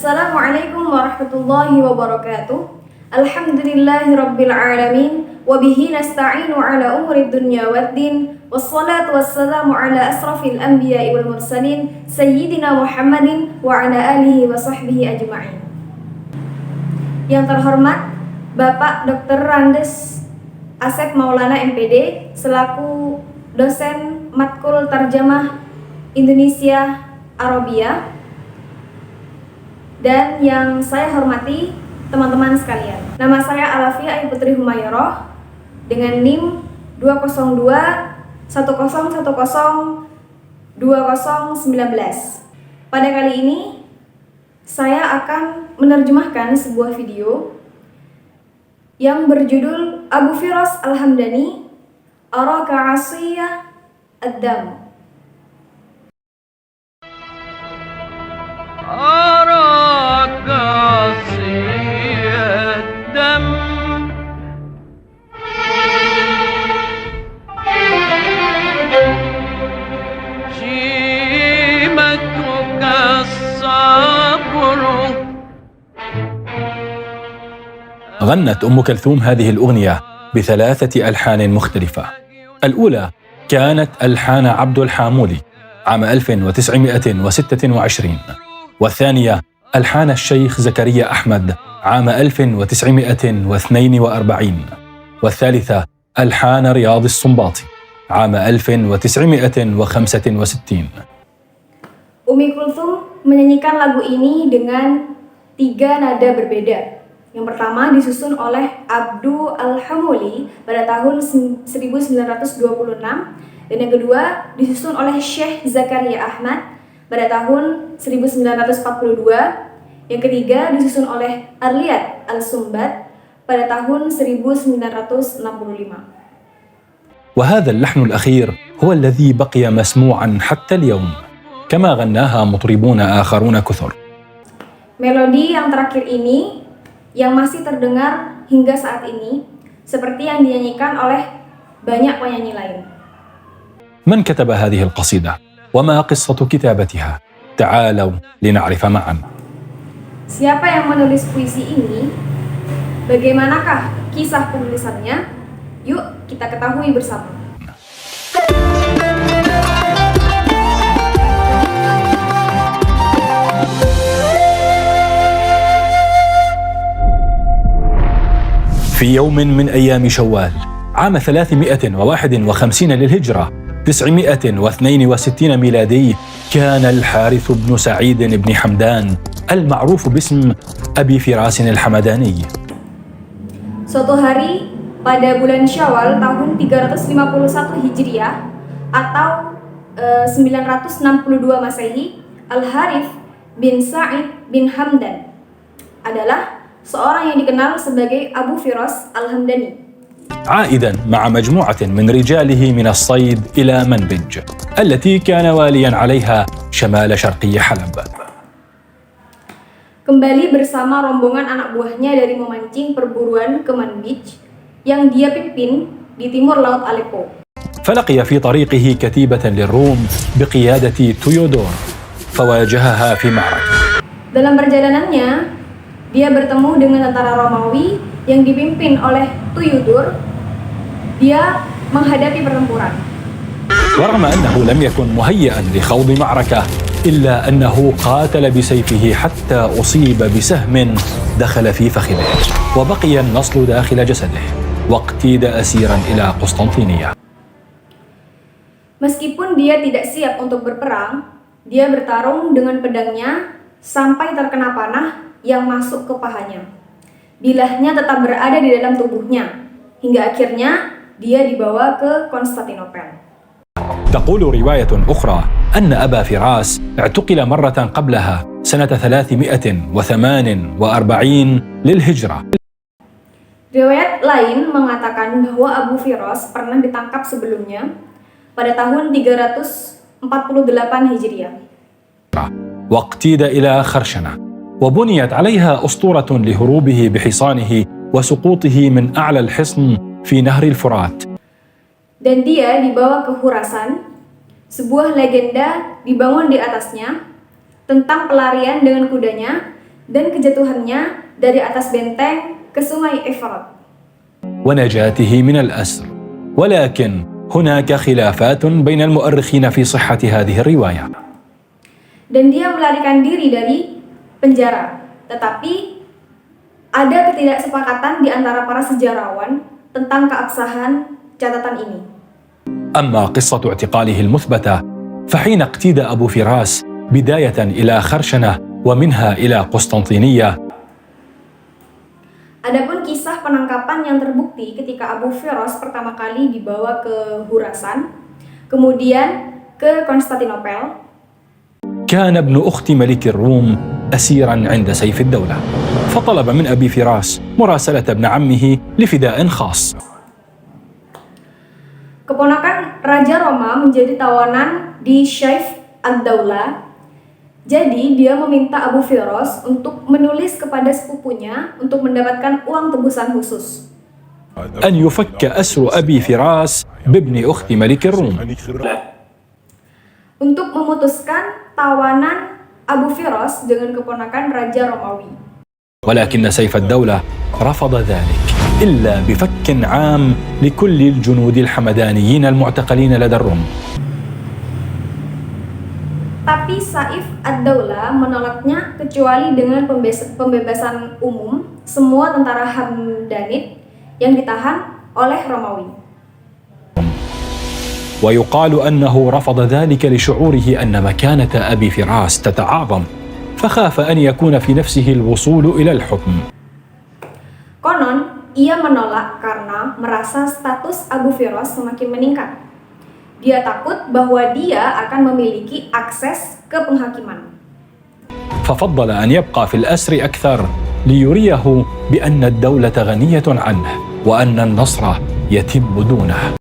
Assalamualaikum warahmatullahi wabarakatuh. Alhamdulillahirabbil alamin wa bihi nasta'inu ala umuri dunya waddin wassalatu wassalamu ala asrafil anbiya'i wal mursalin sayyidina Muhammadin wa ala alihi wa sahbihi ajma'in. Yang terhormat Bapak Dr. Randes Asep Maulana MPD selaku dosen Matkul Tarjamah Indonesia Arabia, dan yang saya hormati teman-teman sekalian. Nama saya Alafia Ayu Putri Humayroh dengan NIM 202.101.2019. Pada kali ini saya akan menerjemahkan sebuah video yang berjudul Abu Firas Al-Hamdani Araka Asiyah Ad-Dam. أراك عصي الدم شيمتك الصبر. غنت أم كلثوم هذه الأغنية بثلاثة ألحان مختلفة. الأولى كانت ألحان عبد الحامولي عام 1926، والثانية ألحان الشيخ زكريا أحمد عام 1942، والثالثة ألحان رياض السنباطي عام 1965. Umi Kulthum menyanyikan lagu ini dengan 3 nada berbeda. Yang pertama disusun oleh Abdu Al-Hamuli pada tahun 1926, dan yang kedua disusun oleh Syekh Zakaria Ahmad pada tahun 1942, yang ketiga disusun oleh Arliat Al-Sumbat pada tahun 1965. وهذا اللحن الأخير هو الذي بقي مسموعا حتى اليوم، كما غناها مطربون آخرون كثر. Melodi yang terakhir ini yang masih terdengar hingga saat ini, seperti yang dinyanyikan oleh banyak penyanyi lain. من كتب هذه القصيدة؟ وما قصة كتابتها؟ تعالوا لنعرف معا. Siapa yang menulis puisi ini? Bagaimanakah kisah penulisannya? Yuk kita ketahui bersama. في يوم من أيام شوال عام 351 للهجرة 962 ميلادي، كان الحارث بن سعيد بن حمدان المعروف باسم أبي فراس الحمداني. Suatu hari pada bulan Syawal tahun 351 Hijriah atau 962 Masehi, Al-Harith bin Sa'id bin Hamdan adalah seorang yang dikenal sebagai Abu Firas Al-Hamdani, عائدا مع مجموعة من رجاله من الصيد إلى منبج التي كان واليا عليها شمال شرقي حلب. kembali bersama rombongan anak buahnya dari memancing perburuan ke Manbij yang dia pimpin di timur laut Aleppo. فلقي في طريقه كتيبة للروم بقيادة تيودور فواجهها في معركة. Dalam perjalanannya, dia bertemu dengan tentara Romawi yang dipimpin oleh Tuyudur. Dia menghadapi pertempuran. ورغم أنه لم يكن مهيئا لخوض معركة، إلا أنه قاتل بسيفه حتى أصيب بسهم دخل في فخذه، وبقي النصل داخل جسده، واقتيد أسيرا إلى قسطنطينية. Meskipun dia tidak siap untuk berperang, dia bertarung dengan pedangnya sampai terkena panah yang masuk ke pahanya. Bilahnya tetap berada di dalam tubuhnya, hingga akhirnya dia dibawa ke Konstantinopel. تقول رواية أخرى أن أبا فراس اعتقل مرة قبلها سنة 348 للهجرة. Riwayat lain mengatakan bahwa Abu Firas pernah ditangkap sebelumnya pada tahun 348 Hijriah. واقتيد إلى خرشنة، وبنيت عليها أسطورة لهروبه بحصانه وسقوطه من أعلى الحصن في نهر الفرات. Dan dia dibawa ke Khurasan. Sebuah legenda dibangun di atasnya tentang pelarian dengan kudanya dan kejatuhannya dari atas benteng ke sungai Efrat. ونجاته من الأسر. ولكن هناك خلافات بين المؤرخين في صحة هذه الرواية. Dan dia melarikan diri dari penjara. Tetapi ada ketidaksepakatan di antara para sejarawan tentang keabsahan catatan ini. أما قصة اعتقاله المثبتة فحين اقتيد أبو فراس بداية إلى خرشنة ومنها إلى قسطنطينية. Adapun kisah penangkapan yang terbukti ketika Abu Firas pertama kali dibawa ke Khurasan, kemudian ke Konstantinopel. كان ابن أخت ملك الروم أسيراً عند سيف الدولة، فطلب من أبي فراس مراسلة ابن عمه لفداء خاص. Keponakan Raja Roma menjadi tawanan di Saif ad-Daulah. Jadi dia meminta Abu Firas untuk menulis kepada sepupunya untuk mendapatkan uang tebusan khusus. أن يفك أسر أبي فراس بابن أخت ملك الروم. Untuk memutuskan tawanan Abu Firas dengan keponakan Raja Romawi. ولكن سيف الدولة رفض ذلك إلا بفك عام لكل الجنود الحمدانيين المعتقلين لدى الروم. Tapi Saif ad-Daulah menolaknya kecuali dengan pembebasan umum semua tentara Hamdanid yang ditahan oleh Romawi. ويقال أنه رفض ذلك لشعوره أن مكانة أبي فراس تتعاظم، فخاف أن يكون في نفسه الوصول إلى الحكم. Konon, ia menolak karena merasa status Abu Firas semakin meningkat. Dia takut bahwa dia akan memiliki akses ke penghakiman. ففضل أن يبقى في الأسر أكثر ليريه بأن الدولة غنية عنه وأن النصر يتم دونه.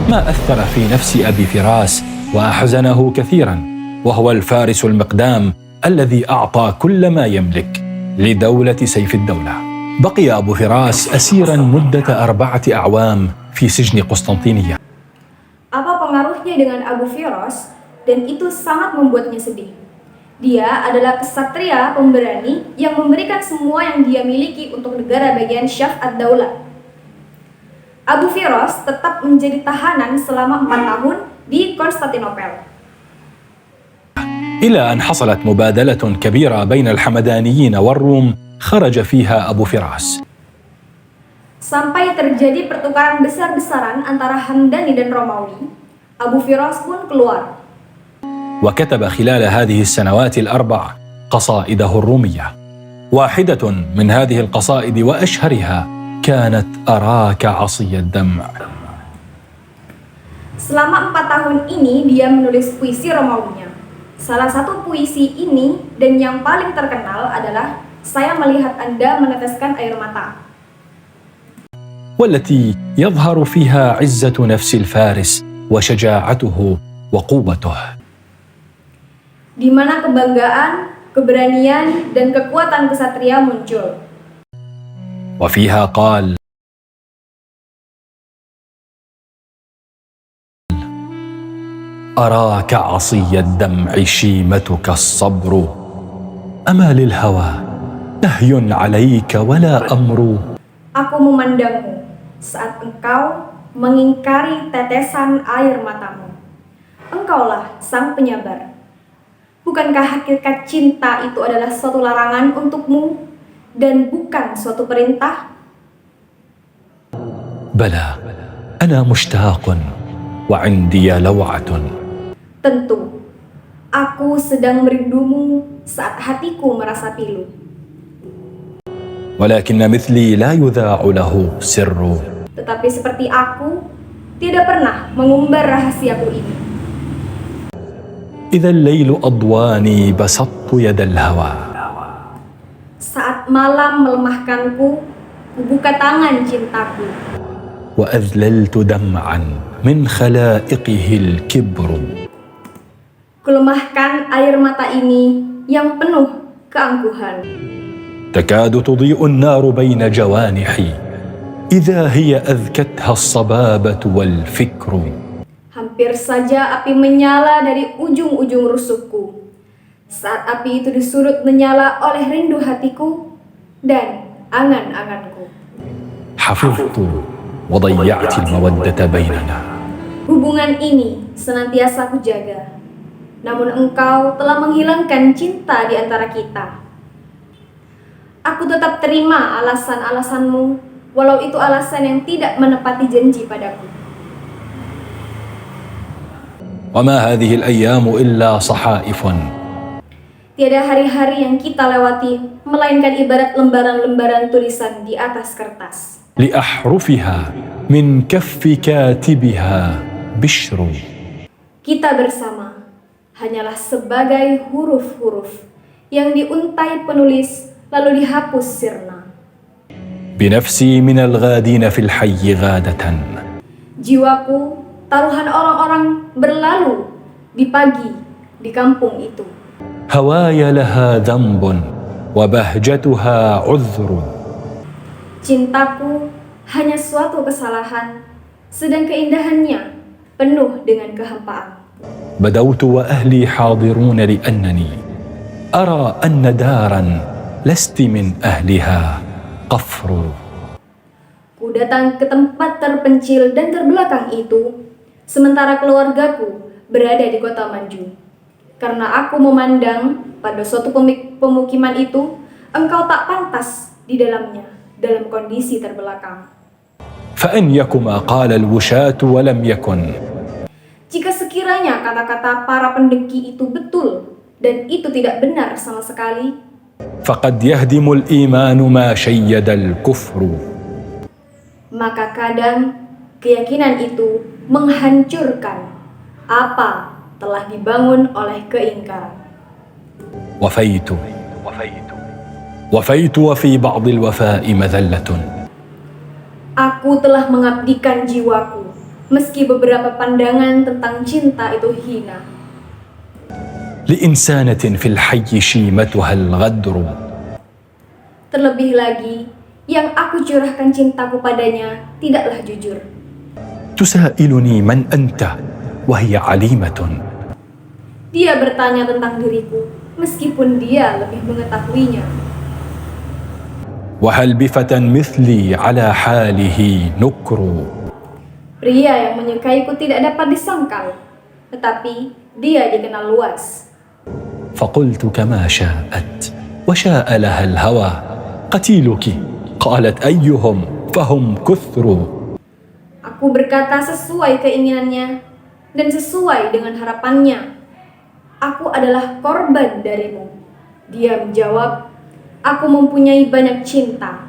ما أثر في نفس أبي فراس وأحزنه كثيرا، وهو الفارس المقدام الذي أعطى كل ما يملك لدولة سيف الدولة. بقي أبو فراس أسيرا مدة 4 أعوام في سجن قسطنطينية. Apa pengaruhnya dengan Abu Firas? Dan itu sangat membuatnya sedih. Dia adalah kesatria pemberani yang memberikan semua yang dia miliki untuk negara bagian Saif ad-Daulah. Abu Firas tetap menjadi tahanan selama 4 tahun di Konstantinopel. إلى أن حصلت مبادلة كبيرة بين الحمدانيين والروم خرج فيها أبو فراس. Sampai terjadi pertukaran besar-besaran antara Hamdani dan Romawi, Abu Firas pun keluar. وكتب خلال هذه السنوات ال4 قصائده الرومية. واحدة من هذه القصائد وأشهرها كانت أراك عصي الدمع. Selama 4 tahun ini dia menulis puisi Romawinya. Salah satu puisi ini dan yang paling terkenal adalah Saya Melihat Anda Meneteskan Air Mata, والتي يظهر فيها عزة نفس الفارس وشجاعته وقوته. di mana kebanggaan, keberanian, dan kekuatan kesatria muncul. وفيها قال: أراك عصي الدمع شيمتك الصبر، أما للهوى نهي عليك ولا أمر. Aku memandangmu saat engkau mengingkari tetesan air matamu. Engkaulah sang penyabar. Bukankah hakikat cinta itu adalah suatu larangan untukmu dan bukan suatu perintah? بلى أنا مشتاق وعندي لوعة. Tentu, aku sedang merindumu saat hatiku merasa pilu. ولكن مثلي لا يذاع له سر. Tetapi seperti aku, tidak pernah mengumbar rahasiaku ini. إذا الليل أضواني بسطت يد الهوى. Saat malam melemahkanku, kubuka tangan cintaku. وأذللت دمعا من خلائقه الكبر. Kulemahkan air mata ini yang penuh keangkuhan. تكاد تضيء النار بين جوانحي إذا هي أذكتها الصبابة والفكر. Hampir saja api menyala dari ujung-ujung rusukku. Saat api itu disulut menyala oleh rindu hatiku dan angan-anganku. حفظت وضيعت المودة بيننا. Hubungan ini senantiasa aku jaga. Namun engkau telah menghilangkan cinta di antara kita. Aku tetap terima alasan-alasanmu, walau itu alasan yang tidak menepati janji padaku. وما هذه الأيام إلا صحائف. Tiada hari-hari yang kita lewati, melainkan ibarat lembaran-lembaran tulisan di atas kertas. لأحرفها من كف كاتبها بشر. Kita bersama hanyalah sebagai huruf-huruf yang diuntai penulis lalu dihapus sirna. بنفسي من الغادين في الحي غادة. Jiwaku, taruhan orang-orang berlalu di pagi di kampung itu. هواي لها ذنب وبهجتها عذر. Cintaku hanya suatu kesalahan, sedang keindahannya penuh dengan kehampaan. بدوت وأهلي حاضرون لأنني أرى أن دارا لست من أهلها قفر. Ku datang ke tempat terpencil dan terbelakang itu, sementara keluargaku berada di kota maju. Karena aku memandang pada suatu pemukiman itu, engkau tak pantas di dalamnya, dalam kondisi terbelakang. فإن يكما قال الوشاة ولم يكن. Jika sekiranya kata-kata para pendengki itu betul, dan itu tidak benar sama sekali, فقد يهدم الإيمان ما شيد الكفر. maka kadang keyakinan itu menghancurkan apa telah dibangun oleh keingkaran. وفيت وفي بعض الوفاء مذلة. Aku telah mengabdikan jiwaku, meski beberapa pandangan tentang cinta itu hina. لإنسانة في الحي شيمتها الغدر. Terlebih lagi, yang aku curahkan cintaku padanya tidaklah jujur. تسائلني من أنت وهي عليمة. Dia bertanya tentang diriku, meskipun dia lebih mengetahuinya. وهل بفتى مثلي على حاله نكر. Pria yang menyukaiku tidak dapat disangkal, tetapi dia dikenal luas. فقلت كما شاءت وشاء لها الهوى قتيلك قالت أيهم فهم كثر. Aku berkata sesuai keinginannya dan sesuai dengan harapannya. Aku adalah korban darimu. Dia menjawab, aku mempunyai banyak cinta.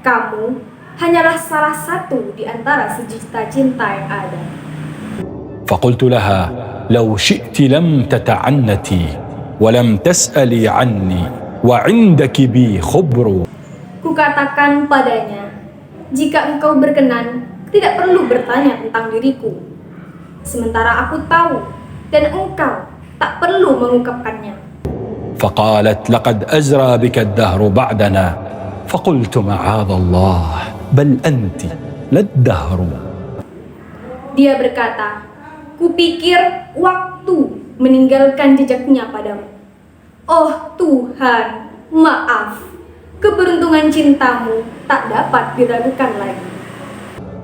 Kamu hanyalah salah satu di antara sejuta cinta yang ada. فقلت لها لو شئت لم تتعنتي ولم تسألي عني وعندك بي خبر. Kukatakan padanya, jika engkau berkenan, tidak perlu bertanya tentang diriku. Sementara aku tahu dan engkau tak perlu mengungkapkannya. فقالت لقد أزرى بك الدهر بعدنا فقلت معاذ الله بل أنت لا الدهر. Dia berkata, kupikir waktu meninggalkan jejaknya padamu. Oh Tuhan, maaf, keberuntungan cintamu tak dapat diragukan lagi.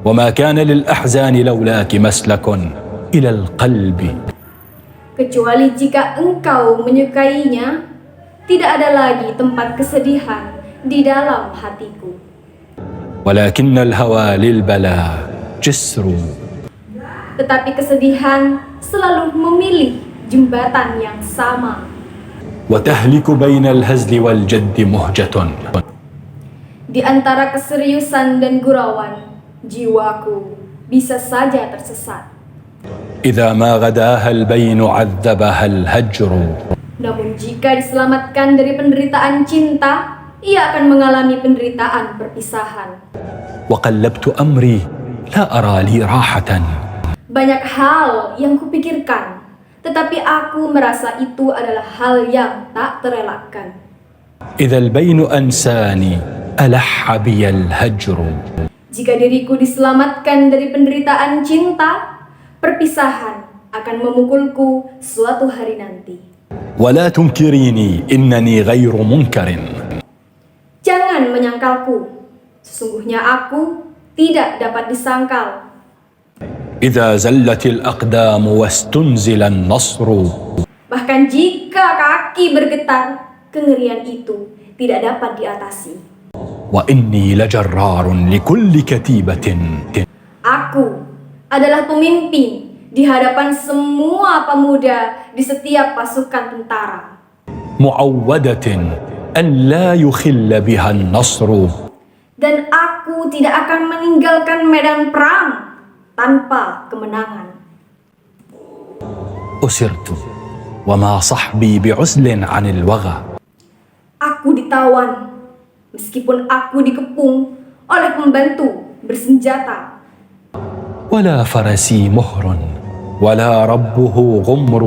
وما كان للأحزان لولاك مسلك إلى القلب. Kecuali jika engkau menyukainya, tidak ada lagi tempat kesedihan di dalam hatiku. ولكن الهوى للبلاء جسر. Tetapi kesedihan selalu memilih jembatan yang sama. وتهلك بين الهزل والجد مهجة. Di antara keseriusan dan gurauan, jiwaku bisa saja tersesat. إذا ما غداها البين عذبها الهجر. Namun jika diselamatkan dari penderitaan cinta, ia akan mengalami penderitaan perpisahan. وقلبت أمري لا أرى لي راحة. Banyak hal yang kupikirkan, tetapi aku merasa itu adalah hal yang tak terelakkan. إذا البين أنساني ألح بي الهجر. Jika diriku diselamatkan dari penderitaan cinta, perpisahan akan memukulku suatu hari nanti. ولا تنكريني إنني غير منكر. Jangan menyangkalku, sesungguhnya aku tidak dapat disangkal. إذا زلت الأقدام واستنزل النصر Bahkan jika kaki bergetar, kengerian itu tidak dapat diatasi. وإني لجرار لكل كتيبة Aku adalah pemimpin di hadapan semua pemuda di setiap pasukan tentara. معودة أن لا يخل بها النصر. Dan aku tidak akan meninggalkan medan perang tanpa kemenangan. أسرت وما صحبي بعزل عن الوغى. Aku ditawan, meskipun aku dikepung oleh pembantu bersenjata. ولا فرسي مهر ولا ربه غمر.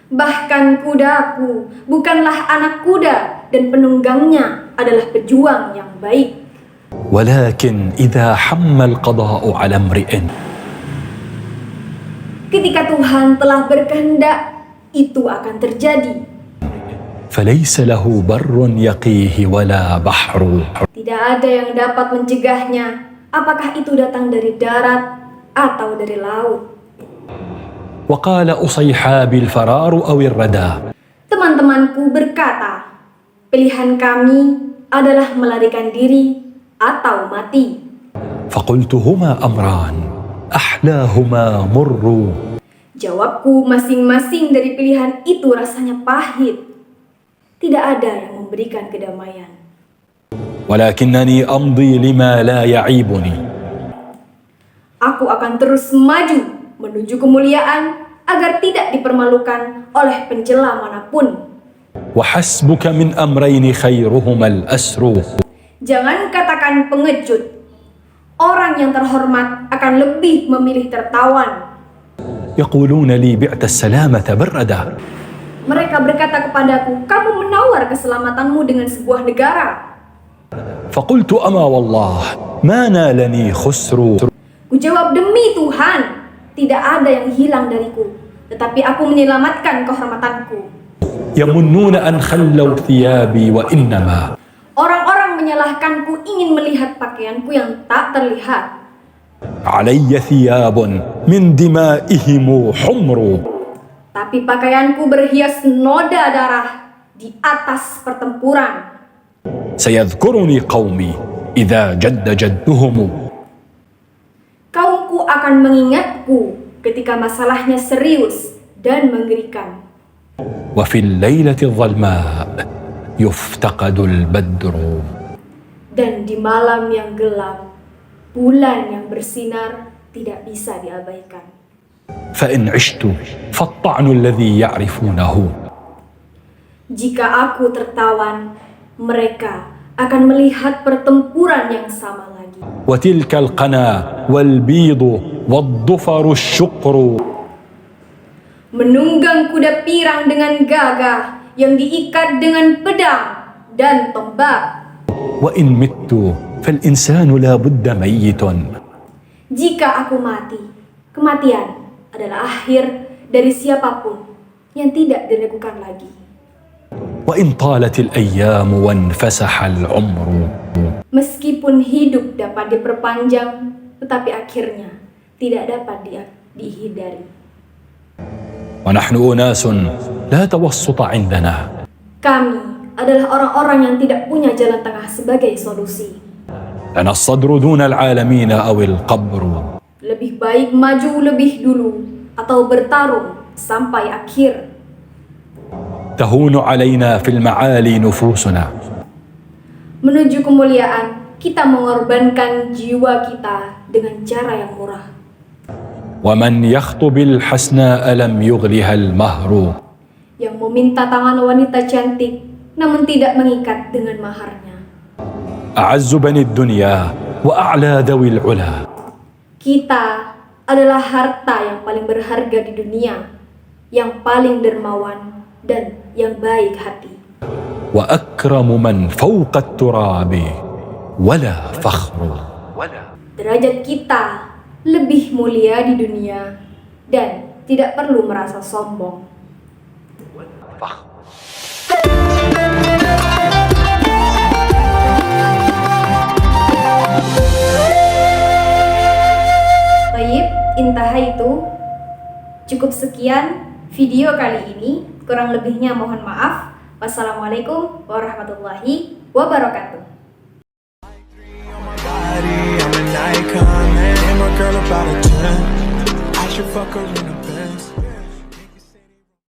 Bahkan kudaku bukanlah anak kuda dan penunggangnya adalah pejuang yang baik. ولكن إذا حم القضاء على امرئ Ketika Tuhan telah berkehendak, itu akan terjadi. فليس له بر يقيه ولا بحر. Tidak ada yang dapat mencegahnya, apakah itu datang dari darat atau dari laut. وقال أصيحاب الفرار أو الردى. Teman-temanku berkata, pilihan kami adalah melarikan diri atau mati. فقلت هما أمران أحلاهما مر. Jawabku, masing-masing dari pilihan itu rasanya pahit. Tidak ada yang memberikan kedamaian. ولكنني أمضي لما لا يعيبني. Aku akan terus maju menuju kemuliaan agar tidak dipermalukan oleh pencela manapun. وحسبك من أمرين خيرهما الأسر. Jangan katakan pengecut. Orang yang terhormat akan lebih memilih tertawan. يقولون لي بعت السلامة بالردى. Mereka berkata kepadaku, kamu menawar keselamatanmu dengan sebuah negara. فقلت أما والله ما نالني خسر. Kujawab, demi Tuhan, tidak ada yang hilang dariku, tetapi aku menyelamatkan kehormatanku. يمنون أن خلوا ثيابي وإنما Orang-orang menyalahkanku ingin melihat pakaianku yang tak terlihat. علي ثياب من دمائهم حمر. Tapi pakaianku berhias noda darah di atas pertempuran. سيذكرني قومي إذا جد جدهم. Kaumku akan mengingatku ketika masalahnya serius dan mengerikan. وفي الليلة الظلماء يفتقد البدر. Dan di malam yang gelap, bulan yang bersinar tidak bisa diabaikan. فإن عشت فالطعن الذي يعرفونه. Jika aku tertawan, mereka akan melihat pertempuran yang sama lagi. وتلك القنا والبيض والضفر الشقر. Menunggang kuda pirang dengan gagah yang diikat dengan pedang dan tombak. وإن مت فالإنسان لا بد ميت. Jika aku mati, kematian adalah akhir dari siapapun yang tidak diragukan lagi. وإن طالت الأيام وانفسح العمر. Meskipun hidup dapat diperpanjang, tetapi akhirnya tidak dapat dihindari. ونحن أناس لا توسط عندنا. Kami adalah orang-orang yang tidak punya jalan tengah sebagai solusi. لنا الصدر دون العالمين أو القبر. Lebih baik maju lebih dulu atau bertarung sampai akhir. تهون علينا في المعالي نفوسنا. Menuju kemuliaan, kita mengorbankan jiwa kita dengan cara yang murah. ومن يخطب الحسناء لم يغلها المهر. Yang meminta tangan wanita cantik namun tidak mengikat dengan maharnya. أعز بني الدنيا وأعلى ذوي العلا. Kita adalah harta yang paling berharga di dunia, yang paling dermawan dan yang baik hati. وأكرم من فوق التراب ولا فخر. derajat kita lebih mulia di dunia dan tidak perlu merasa sombong. Baik, itu cukup sekian video kali ini. Kurang lebihnya mohon maaf. Wassalamualaikum warahmatullahi wabarakatuh. I'm an icon, man. And my girl about a 10. I should fuck her in the Benz.